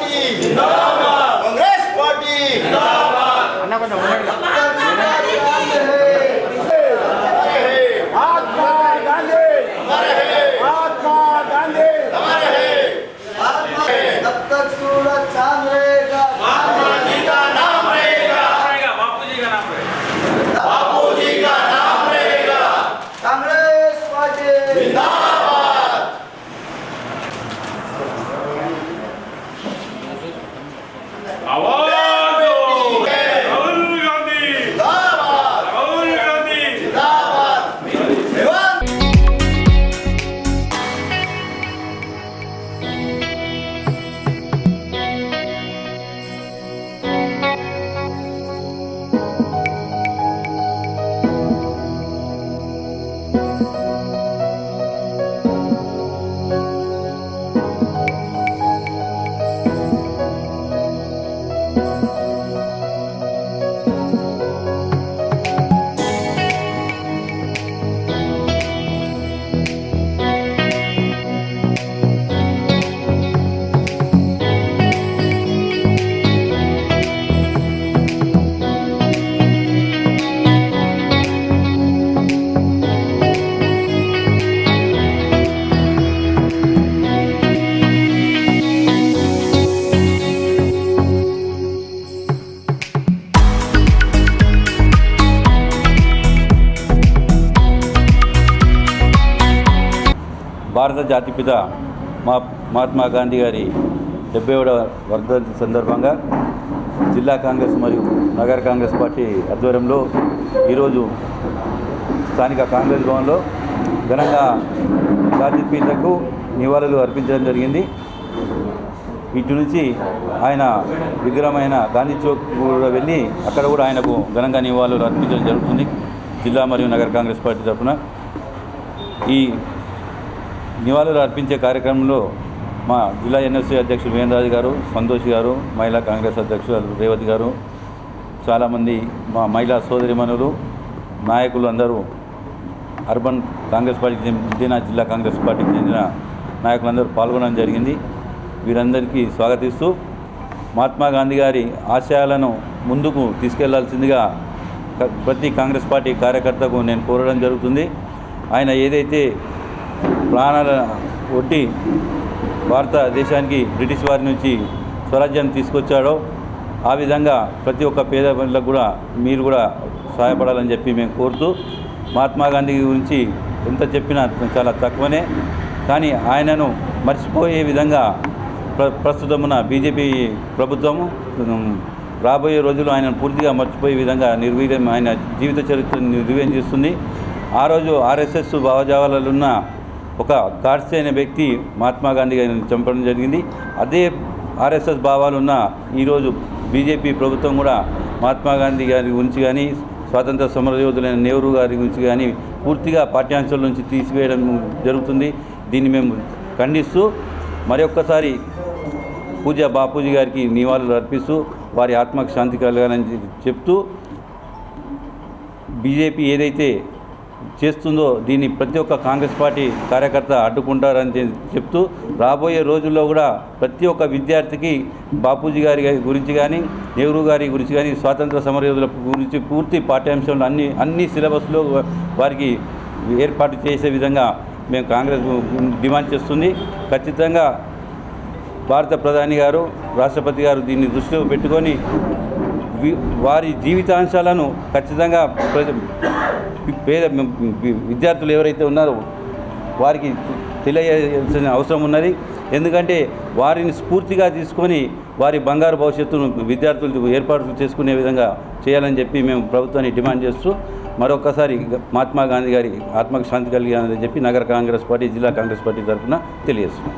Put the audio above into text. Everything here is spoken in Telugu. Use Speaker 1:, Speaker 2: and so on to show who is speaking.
Speaker 1: पार्टी जिंदाबाद, कांग्रेस पार्टी जिंदाबाद।
Speaker 2: महात्मा गांधी महात्मा गांधी
Speaker 1: जब तक सूरज चांद रहेगा महात्मा जी का नाम रहेगा,
Speaker 3: बापू जी का नाम रहेगा,
Speaker 1: बापू जी का नाम रहेगा। कांग्रेस पार्टी जिंदाबाद।
Speaker 3: आवाज दो राहुल गांधी
Speaker 1: जिंदाबाद,
Speaker 3: राहुल गांधी
Speaker 1: जिंदाबाद।
Speaker 4: భారత జాతిపిత మహాత్మా గాంధీ గారి 70వ వర్ధంతి సందర్భంగా జిల్లా కాంగ్రెస్ మరియు నగర కాంగ్రెస్ పార్టీ ఆధ్వర్యంలో ఈరోజు స్థానిక కాంగ్రెస్ భవన్లో ఘనంగా జాతిపితకు నివాళులు అర్పించడం జరిగింది. ఇటు నుంచి ఆయన విగ్రహమైన గాంధీ చౌక్ కూడా వెళ్ళి అక్కడ కూడా ఆయనకు ఘనంగా నివాళులు అర్పించడం జరుగుతుంది. జిల్లా మరియు నగర కాంగ్రెస్ పార్టీ తరఫున ఈ నివాళులు అర్పించే కార్యక్రమంలో మా జిల్లా ఎన్ఎస్సీ అధ్యక్షులు వేంద్రరాజు గారు, సంతోష్ గారు, మహిళా కాంగ్రెస్ అధ్యక్షులు రేవతి గారు, చాలామంది మా మహిళా సోదరిమణులు, నాయకులు అందరూ, అర్బన్ కాంగ్రెస్ పార్టీకి చెందిన జిల్లా కాంగ్రెస్ పార్టీకి చెందిన నాయకులందరూ పాల్గొనడం జరిగింది. వీరందరికీ స్వాగతిస్తూ మహాత్మా గాంధీ గారి ఆశయాలను ముందుకు తీసుకెళ్లాల్సిందిగా ప్రతి కాంగ్రెస్ పార్టీ కార్యకర్తకు నేను కోరడం జరుగుతుంది. ఆయన ఏదైతే ప్రాణాల ఒడ్డి భారతదేశానికి బ్రిటిష్ వారి నుంచి స్వరాజ్యాన్ని తీసుకొచ్చాడో ఆ విధంగా ప్రతి ఒక్క పేద ప్రజలకు కూడా మీరు కూడా సహాయపడాలని చెప్పి మేము కోరుతూ, మహాత్మా గాంధీ గురించి ఎంత చెప్పినా చాలా తక్కువనే, కానీ ఆయనను మర్చిపోయే విధంగా ప్రస్తుతమున్న బీజేపీ ప్రభుత్వము రాబోయే రోజులు ఆయనను పూర్తిగా మర్చిపోయే విధంగా నిర్వీర్యం ఆయన జీవిత చరిత్రను నిర్వీర్యం చేస్తుంది. ఆ రోజు ఆర్ఎస్ఎస్ భావజావాలలో ఉన్న ఒక గాడ్సే అనే వ్యక్తి మహాత్మా గాంధీ గారిని చంపడం జరిగింది. అదే ఆర్ఎస్ఎస్ భావాలు ఉన్న ఈరోజు బీజేపీ ప్రభుత్వం కూడా మహాత్మా గాంధీ గారి గురించి కానీ, స్వాతంత్ర సమరయోధులైన నెహ్రూ గారి గురించి కానీ పూర్తిగా పాఠ్యాంశాల నుంచి తీసివేయడం జరుగుతుంది. దీన్ని మేము ఖండిస్తూ మరొక్కసారి పూజ్య బాపూజీ గారికి నివాళులు అర్పిస్తూ వారి ఆత్మకు శాంతి కలగాలని చెప్తూ, బీజేపీ ఏదైతే చేస్తుందో దీన్ని ప్రతి ఒక్క కాంగ్రెస్ పార్టీ కార్యకర్త అడ్డుకుంటారని చెప్తూ, రాబోయే రోజుల్లో కూడా ప్రతి ఒక్క విద్యార్థికి బాపూజీ గారి గురించి కానీ, నెహ్రూ గారి గురించి కానీ, స్వాతంత్ర సమరయోధుల గురించి పూర్తి పాఠ్యాంశాలు అన్ని సిలబస్లో వారికి ఏర్పాటు చేసే విధంగా మేము కాంగ్రెస్ డిమాండ్ చేస్తుంది. ఖచ్చితంగా భారత ప్రధాని గారు, రాష్ట్రపతి గారు దీన్ని దృష్టిలో పెట్టుకొని వారి జీవితాంశాలను ఖచ్చితంగా పేద విద్యార్థులు ఎవరైతే ఉన్నారో వారికి తెలియజేయాల్సిన అవసరం ఉన్నది. ఎందుకంటే వారిని స్ఫూర్తిగా తీసుకొని వారి బంగారు భవిష్యత్తును విద్యార్థులు ఏర్పాటు చేసుకునే విధంగా చేయాలని చెప్పి మేము ప్రభుత్వాన్ని డిమాండ్ చేస్తూ, మరొకసారి మహాత్మా గాంధీ గారి ఆత్మకు శాంతి కలిగానని చెప్పి నగర కాంగ్రెస్ పార్టీ, జిల్లా కాంగ్రెస్ పార్టీ తరఫున తెలియజేస్తున్నాం.